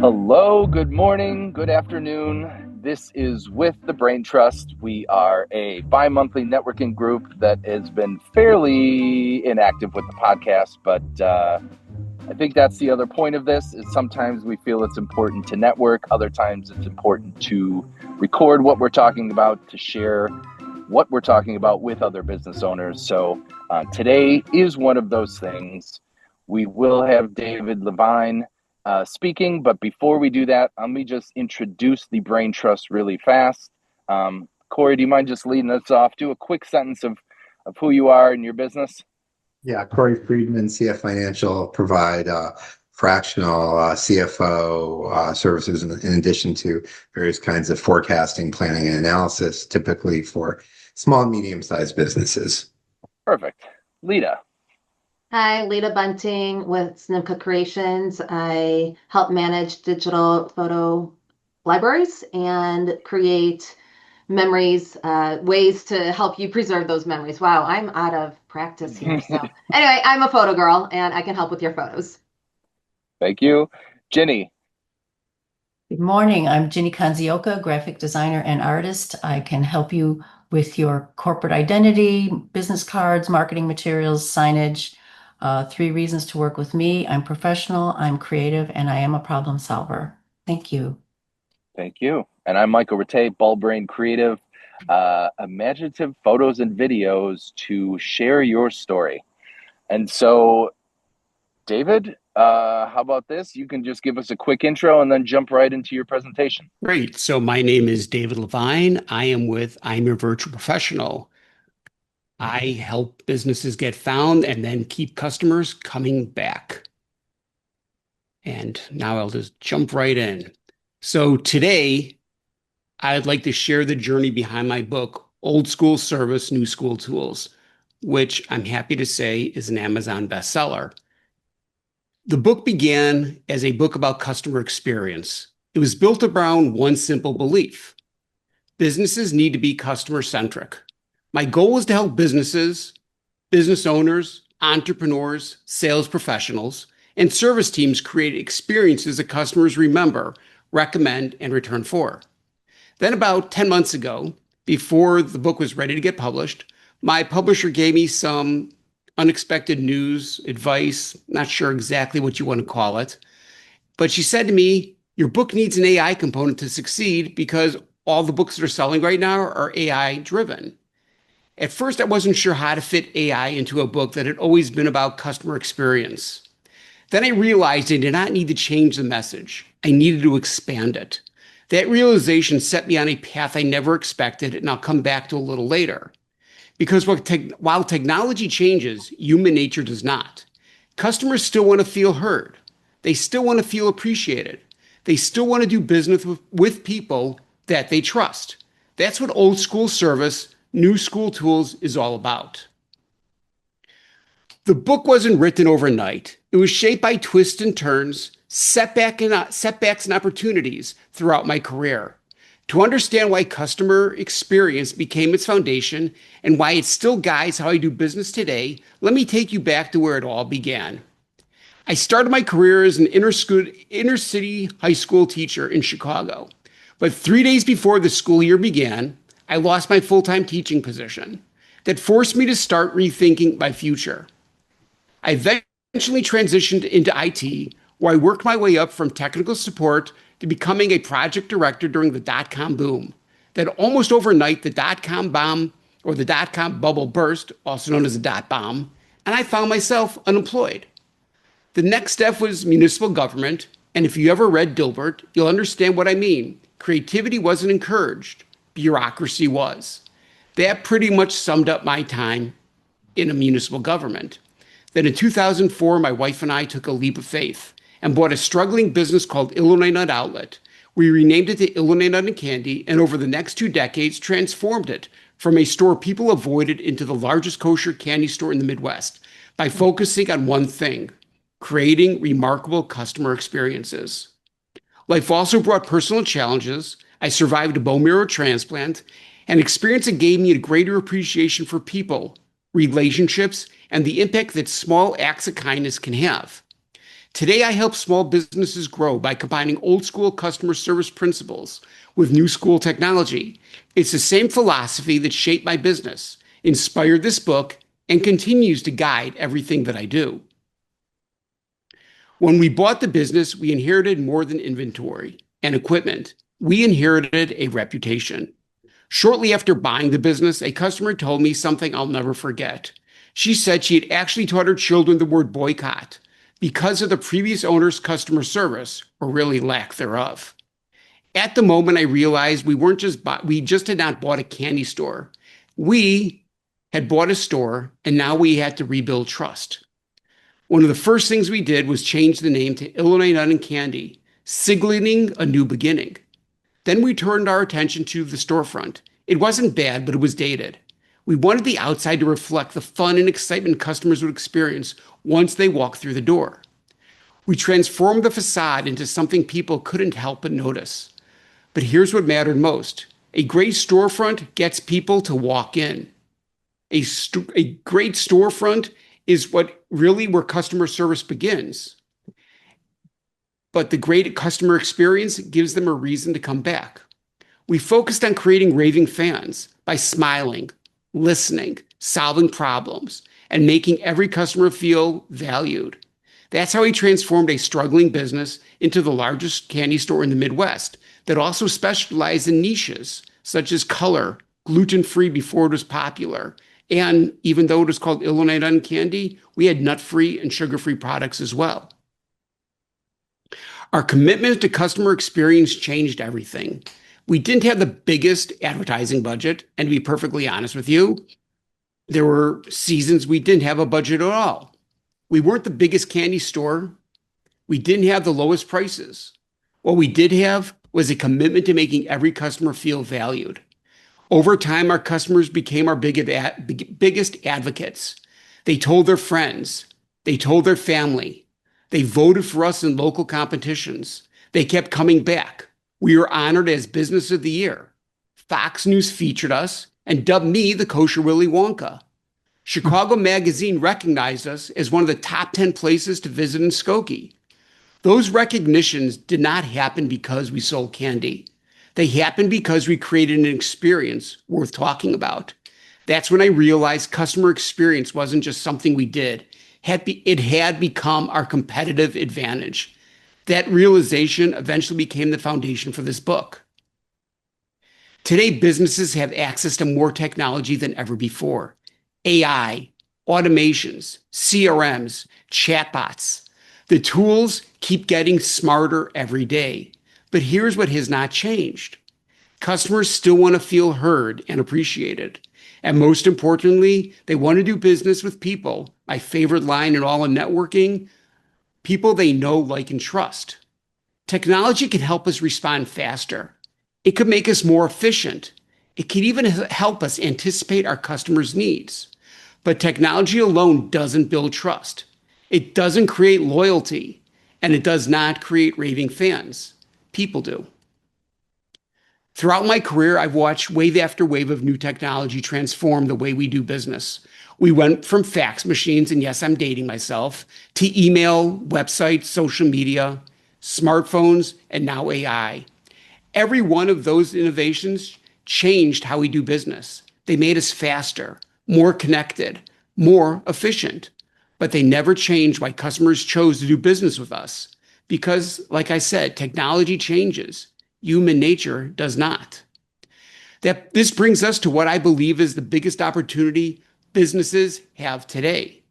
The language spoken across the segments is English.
Hello, good morning, good afternoon. This is with the Braintrust. We are a bi-monthly networking group that has been fairly inactive with the podcast, but I think that's the other point of this is sometimes we feel it's important to network. Other times it's important to record what we're talking about, to share what we're talking about with other business owners. So today is one of those things. We will have David Levine speaking, but before we do that, let me just introduce the Braintrust really fast. Corey, do you mind just leading us off? Do a quick sentence of who you are and your business. Yeah, Corey Friedman, CF Financial, provide fractional CFO services in addition to various kinds of forecasting, planning, and analysis, typically for small and medium-sized businesses. Perfect. Lita. Hi, Lita Bunting with Snimka Creations. I help manage digital photo libraries and create memories, ways to help you preserve those memories. Wow, I'm out of practice here. So anyway, I'm a photo girl and I can help with your photos. Thank you. Jenny. Good morning. I'm Ginny Kanzioka, graphic designer and artist. I can help you with your corporate identity, business cards, marketing materials, signage. 3 reasons to work with me. I'm professional, I'm creative, and I am a problem solver. Thank you. Thank you. And I'm Michael Rattay, Ballbrain Creative, imaginative photos and videos to share your story. And so, David, how about this? You can just give us a quick intro and then jump right into your presentation. Great. So my name is David Levine. I'm Your Virtual Professional. I help businesses get found and then keep customers coming back. And now I'll just jump right in. So today, I'd like to share the journey behind my book, Old School Service, New School Tools, which I'm happy to say is an Amazon bestseller. The book began as a book about customer experience. It was built around one simple belief. Businesses need to be customer-centric. My goal is to help businesses, business owners, entrepreneurs, sales professionals, and service teams create experiences that customers remember, recommend, and return for. Then about 10 months ago, before the book was ready to get published, my publisher gave me some unexpected news, advice, not sure exactly what you want to call it. But she said to me, your book needs an AI component to succeed because all the books that are selling right now are AI driven. At first, I wasn't sure how to fit AI into a book that had always been about customer experience. Then I realized I did not need to change the message. I needed to expand it. That realization set me on a path I never expected, and I'll come back to a little later. Because while technology changes, human nature does not. Customers still want to feel heard. They still want to feel appreciated. They still want to do business with people that they trust. That's what old school service, new school tools is all about. The book wasn't written overnight. It was shaped by twists and turns, setbacks and opportunities throughout my career. To understand why customer experience became its foundation and why it still guides how I do business today, let me take you back to where it all began. I started my career as an inner city high school teacher in Chicago. But 3 days before the school year began, I lost my full-time teaching position. That forced me to start rethinking my future. I eventually transitioned into IT, where I worked my way up from technical support to becoming a project director during the dot-com boom. Then almost overnight, the dot-com bomb or the dot-com bubble burst, also known as a dot bomb, and I found myself unemployed. The next step was municipal government, and if you ever read Dilbert, you'll understand what I mean. Creativity wasn't encouraged, bureaucracy was. That pretty much summed up my time in a municipal government. Then in 2004, my wife and I took a leap of faith and bought a struggling business called Illinois Nut Outlet. We renamed it to Illinois Nut and Candy, and over the next 2 decades, transformed it from a store people avoided into the largest kosher candy store in the Midwest by focusing on one thing, creating remarkable customer experiences. Life also brought personal challenges. I survived a bone marrow transplant, an experience that gave me a greater appreciation for people, relationships, and the impact that small acts of kindness can have. Today, I help small businesses grow by combining old school customer service principles with new school technology. It's the same philosophy that shaped my business, inspired this book, and continues to guide everything that I do. When we bought the business, we inherited more than inventory and equipment. We inherited a reputation. Shortly after buying the business, a customer told me something I'll never forget. She said she had actually taught her children the word boycott because of the previous owner's customer service, or really lack thereof. At the moment, I realized we just had not bought a candy store. We had bought a store, and now we had to rebuild trust. One of the first things we did was change the name to Illinois Nut and Candy, signaling a new beginning. Then we turned our attention to the storefront. It wasn't bad, but it was dated. We wanted the outside to reflect the fun and excitement customers would experience once they walked through the door. We transformed the facade into something people couldn't help but notice. But here's what mattered most. A great storefront gets people to walk in. A great storefront is where customer service begins. But the great customer experience gives them a reason to come back. We focused on creating raving fans by smiling, listening, solving problems, and making every customer feel valued. That's how we transformed a struggling business into the largest candy store in the Midwest that also specialized in niches such as color, gluten-free before it was popular, and even though it was called Illinois Nut and Candy, we had nut-free and sugar-free products as well. Our commitment to customer experience changed everything. We didn't have the biggest advertising budget, and to be perfectly honest with you, there were seasons we didn't have a budget at all. We weren't the biggest candy store. We didn't have the lowest prices. What we did have was a commitment to making every customer feel valued. Over time, our customers became our biggest advocates. They told their friends. They told their family. They voted for us in local competitions. They kept coming back. We were honored as Business of the Year. Fox News featured us and dubbed me the Kosher Willy Wonka. Chicago Magazine recognized us as one of the top 10 places to visit in Skokie. Those recognitions did not happen because we sold candy. They happened because we created an experience worth talking about. That's when I realized customer experience wasn't just something we did. It had become our competitive advantage. That realization eventually became the foundation for this book. Today, businesses have access to more technology than ever before. AI, automations, CRMs, chatbots. The tools keep getting smarter every day. But here's what has not changed. Customers still want to feel heard and appreciated. And most importantly, they want to do business with people. My favorite line in all of networking, people they know, like, and trust. Technology can help us respond faster. It could make us more efficient. It can even help us anticipate our customers' needs. But technology alone doesn't build trust. It doesn't create loyalty. And it does not create raving fans. People do. Throughout my career, I've watched wave after wave of new technology transform the way we do business. We went from fax machines, and yes, I'm dating myself, to email, websites, social media, smartphones, and now AI. Every one of those innovations changed how we do business. They made us faster, more connected, more efficient. But they never changed why customers chose to do business with us. Because, like I said, technology changes. Human nature does not. This brings us to what I believe is the biggest opportunity businesses have today.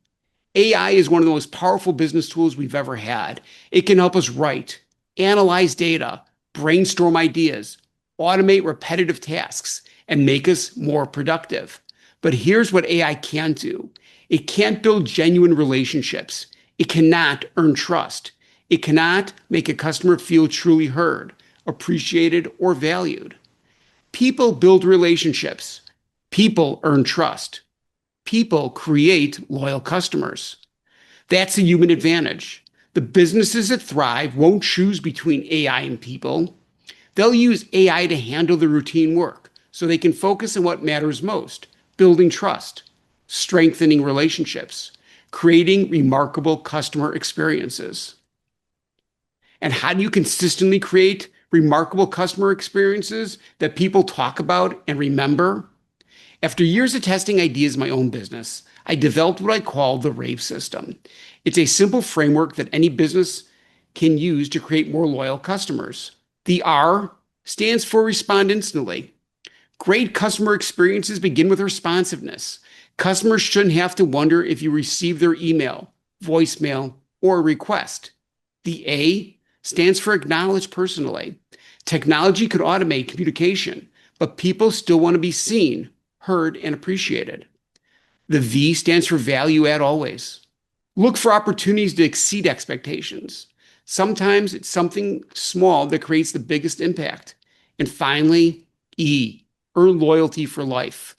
AI is one of the most powerful business tools we've ever had. It can help us write, analyze data, brainstorm ideas, automate repetitive tasks, and make us more productive. But here's what AI can't do. It can't build genuine relationships. It cannot earn trust. It cannot make a customer feel truly heard, appreciated, or valued. People build relationships. People earn trust. People create loyal customers. That's a human advantage. The businesses that thrive won't choose between AI and people. They'll use AI to handle the routine work so they can focus on what matters most, building trust, strengthening relationships, creating remarkable customer experiences. And how do you consistently create remarkable customer experiences that people talk about and remember? After years of testing ideas in my own business, I developed what I call the RAVE system. It's a simple framework that any business can use to create more loyal customers. The R stands for respond instantly. Great customer experiences begin with responsiveness. Customers shouldn't have to wonder if you receive their email, voicemail, or request. The A stands for acknowledge personally. Technology could automate communication, but people still want to be seen, heard, and appreciated. The V stands for value add always. Look for opportunities to exceed expectations. Sometimes it's something small that creates the biggest impact. And finally, E, earn loyalty for life.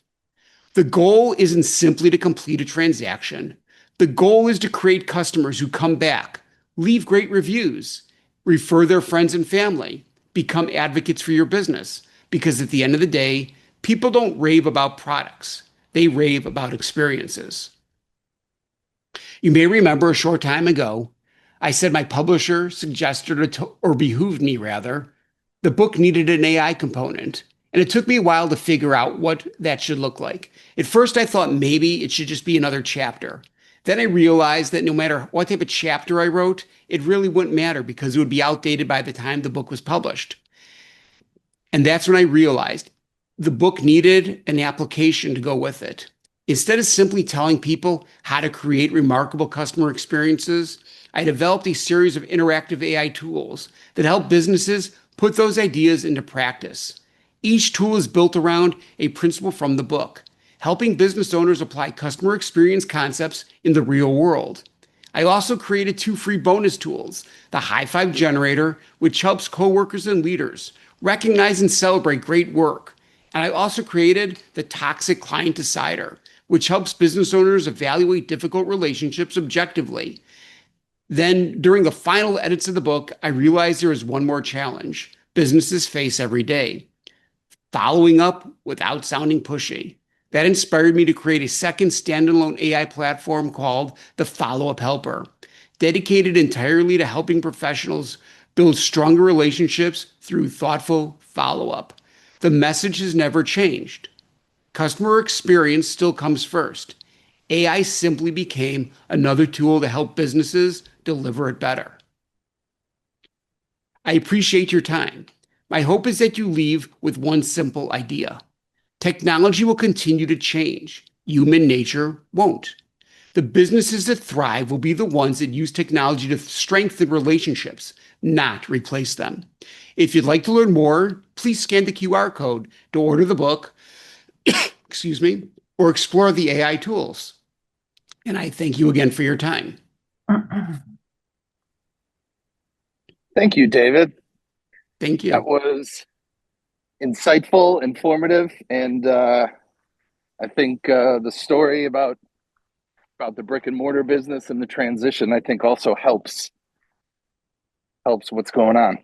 The goal isn't simply to complete a transaction. The goal is to create customers who come back, leave great reviews, refer their friends and family, become advocates for your business. Because at the end of the day, people don't rave about products. They rave about experiences. You may remember a short time ago, I said my publisher suggested, or behooved me rather, the book needed an AI component. And it took me a while to figure out what that should look like. At first, I thought maybe it should just be another chapter. Then I realized that no matter what type of chapter I wrote, it really wouldn't matter because it would be outdated by the time the book was published. And that's when I realized the book needed an application to go with it. Instead of simply telling people how to create remarkable customer experiences, I developed a series of interactive AI tools that help businesses put those ideas into practice. Each tool is built around a principle from the book, helping business owners apply customer experience concepts in the real world. I also created 2 free bonus tools, the High Five Generator, which helps coworkers and leaders recognize and celebrate great work. And I also created the Toxic Client Decider, which helps business owners evaluate difficult relationships objectively. Then, during the final edits of the book, I realized there was one more challenge businesses face every day: following up without sounding pushy. That inspired me to create a second standalone AI platform called the Follow-Up Helper, dedicated entirely to helping professionals build stronger relationships through thoughtful follow-up. The message has never changed. Customer experience still comes first. AI simply became another tool to help businesses deliver it better. I appreciate your time. My hope is that you leave with one simple idea. Technology will continue to change. Human nature won't. The businesses that thrive will be the ones that use technology to strengthen relationships, not replace them. If you'd like to learn more, please scan the QR code to order the book, excuse me, or explore the AI tools. And I thank you again for your time. Thank you, David. Thank you. That was insightful, informative, and I think the story about the brick and mortar business and the transition, I think, also helps what's going on.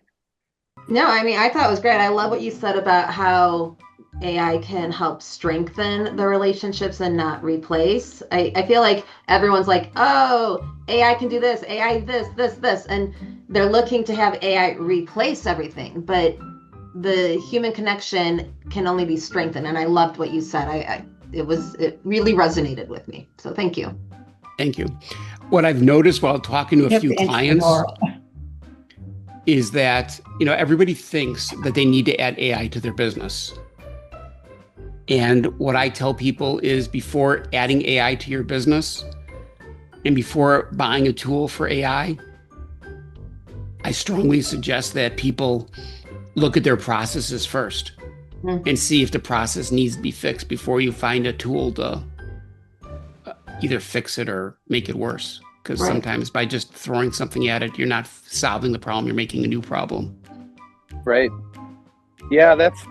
No, I mean, I thought it was great. I love what you said about how AI can help strengthen the relationships and not replace. I feel like everyone's like, oh, AI can do this, AI this, and they're looking to have AI replace everything. But the human connection can only be strengthened. And I loved what you said. It really resonated with me. So thank you. Thank you. What I've noticed while talking to a few clients is that, everybody thinks that they need to add AI to their business. And what I tell people is before adding AI to your business and before buying a tool for AI, I strongly suggest that people look at their processes first and see if the process needs to be fixed before you find a tool to either fix it or make it worse. Because sometimes by just throwing something at it, you're not solving the problem, you're making a new problem. Right. Yeah, that's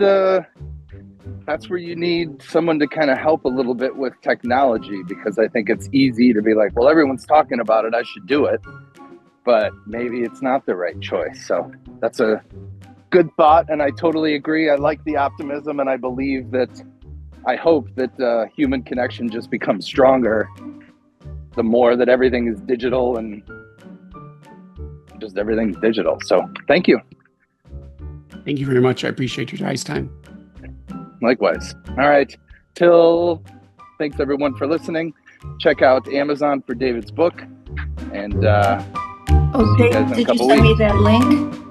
where you need someone to kind of help a little bit with technology, because I think it's easy to be like, well, everyone's talking about it, I should do it. But maybe it's not the right choice. So that's a good thought. And I totally agree. I like the optimism, and I hope that human connection just becomes stronger the more that everything is digital and just everything's digital. So thank you. Thank you very much. I appreciate your guys' time. Likewise. All right. Till, thanks everyone for listening. Check out Amazon for David's book. And Oh, see you guys Dave, in a did you couple send me weeks. that link?